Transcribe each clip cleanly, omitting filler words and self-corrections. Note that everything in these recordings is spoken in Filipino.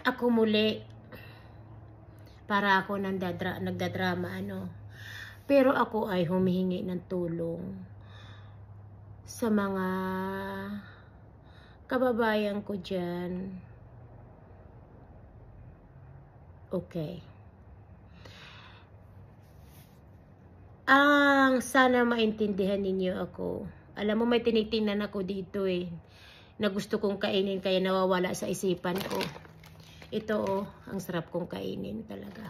Ako muli, para ako nagdadrama, ano. Pero ako ay humihingi ng tulong sa mga kababayan ko dyan. Okay. Sana maintindihan ninyo ako. Alam mo, may tinitingnan ako dito na gusto kong kainin kaya nawawala sa isipan ko. Ito ang sarap kong kainin talaga.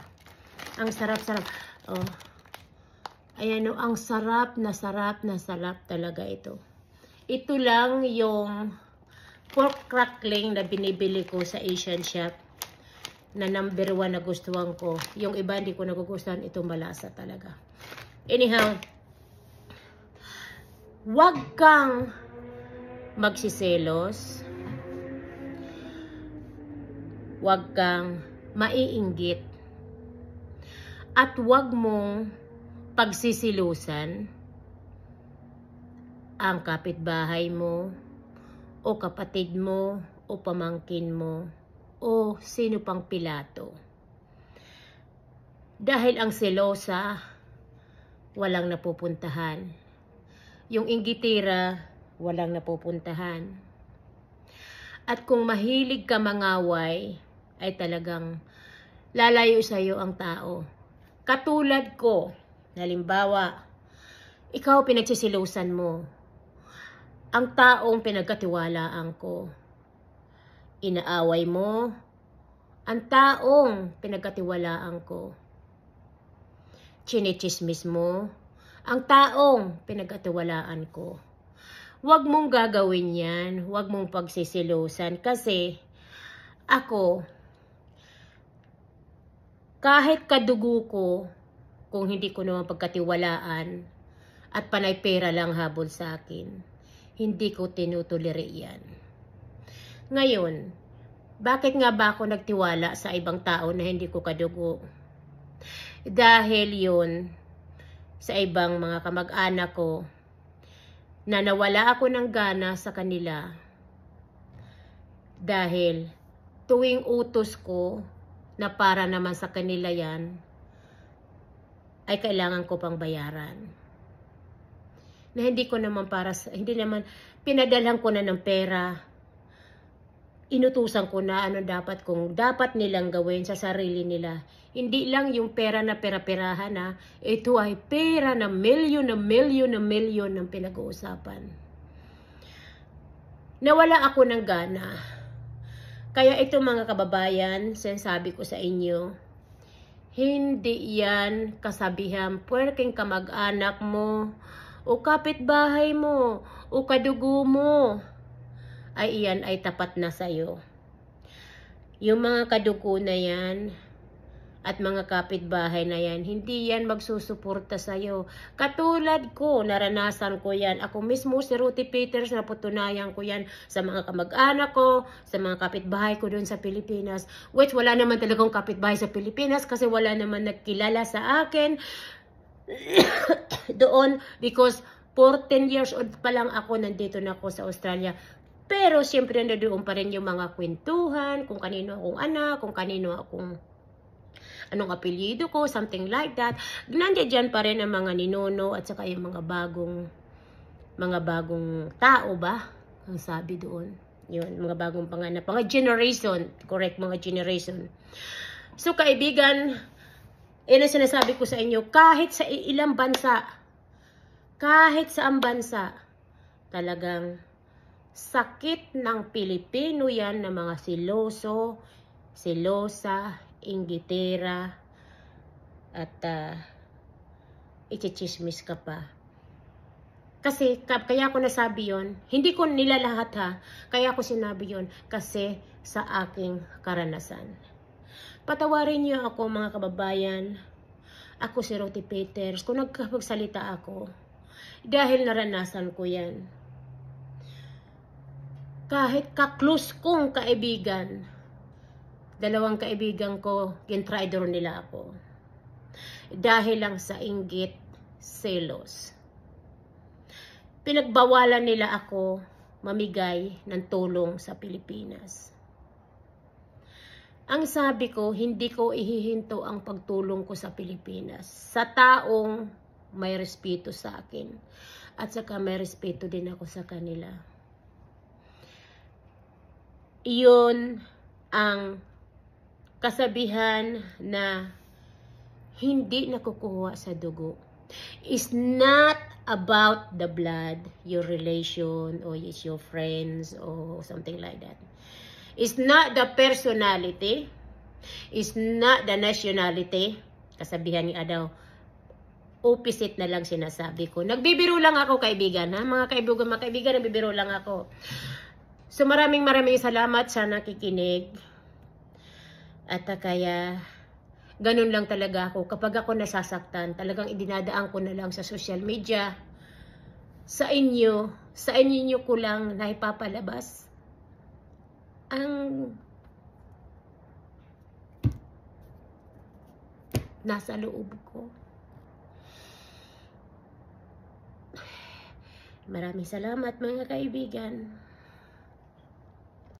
Ang sarap-sarap. Ayan ang sarap na talaga ito. Ito lang yung pork crackling na binibili ko sa Asian shop na number 1 na gustuhan ko. Yung iba hindi ko nagugustuhan, ito malasa talaga. Anyhow, wag kang magsiselos. Wag kang maiinggit. At wag mong pagsisilusan ang kapitbahay mo, o kapatid mo, o pamangkin mo, o sino pang pilato. Dahil ang selosa, walang napupuntahan. Yung inggitira, walang napupuntahan. At kung mahilig ka mangaway, ay talagang lalayo sa'yo ang tao. Katulad ko, halimbawa, ikaw pinagsisilusan mo. Ang taong pinagkatiwalaan ko. Inaaway mo ang taong pinagkatiwalaan ko. Chinichismis mo ang taong pinagkatiwalaan ko. Huwag mong gagawin yan. Huwag mong pagsisilusan kasi ako, kahit kadugo ko, kung hindi ko naman pagkatiwalaan at panay pera lang habol sa akin, hindi ko tinutulere yan. Ngayon, bakit nga ba ako nagtiwala sa ibang tao na hindi ko kadugo? Dahil yun, sa ibang mga kamag-anak ko, na nawala ako ng gana sa kanila dahil tuwing utos ko na para naman sa kanila yan, ay kailangan ko pang bayaran. Na hindi ko naman hindi naman, pinadalhan ko na ng pera, inutusan ko na ano dapat nilang gawin sa sarili nila. Hindi lang yung pera na pera-perahan na, ito ay pera na milyon ng pinag-uusapan. Nawala ako ng gana. Kaya ito mga kababayan, sinasabi ko sa inyo, hindi yan kasabihan, pwerking kamag-anak mo, o kapitbahay mo, o kadugo mo, ay iyan ay tapat na sa'yo. Yung mga kadugo na yan, at mga kapitbahay na yan, hindi yan magsusuporta sa'yo. Katulad ko, naranasan ko yan. Ako mismo si Ruthie Peters, napatunayan ko yan sa mga kamag-anak ko, sa mga kapitbahay ko doon sa Pilipinas. Which wala naman talagang kapitbahay sa Pilipinas kasi wala naman nagkilala sa akin doon because 14 years old pa lang ako, nandito na ako sa Australia. Pero siyempre nandoon pa rin yung mga kwentuhan, kung kanino akong anak, kung kanino akong anong apelyido ko, something like that. Nandiyan dyan pa rin ang mga ninono at saka yung mga bagong tao ba? Ang sabi doon. Yun, mga bagong panganap. Mga generation. Correct, mga generation. So, kaibigan, ang sinasabi ko sa inyo, kahit sa ilang bansa, kahit sa ang bansa, talagang sakit ng Pilipino yan na mga siloso, silosa, inggitera, at ichichismis ka pa. Kasi, kaya ako nasabi yon, hindi ko nila lahat ha, kaya ako sinabi yon kasi sa aking karanasan. Patawarin niyo ako mga kababayan, ako si Ruthie Peters, kung nagkapagsalita ako, dahil naranasan ko yan. Kahit ka-close kong kaibigan, 2 kaibigan ko, gintraidor nila ako. Dahil lang sa inggit, selos. Pinagbawalan nila ako mamigay ng tulong sa Pilipinas. Ang sabi ko, hindi ko ihihinto ang pagtulong ko sa Pilipinas. Sa taong may respeto sa akin. At saka may respeto din ako sa kanila. Iyon ang kasabihan na hindi nakukuha sa dugo. It's not about the blood, your relation, or it's your friends, or something like that. It's not the personality. It's not the nationality. Kasabihan ni Adaw, opposite na lang sinasabi ko. Nagbibiro lang ako, kaibigan. Ha? Mga kaibigan, nagbibiro lang ako. So maraming salamat sa nakikinig. At kaya, ganun lang talaga ako. Kapag ako nasasaktan, talagang idinadaan ko na lang sa social media. Sa inyo ko lang naipapalabas ang nasa loob ko. Maraming salamat mga kaibigan.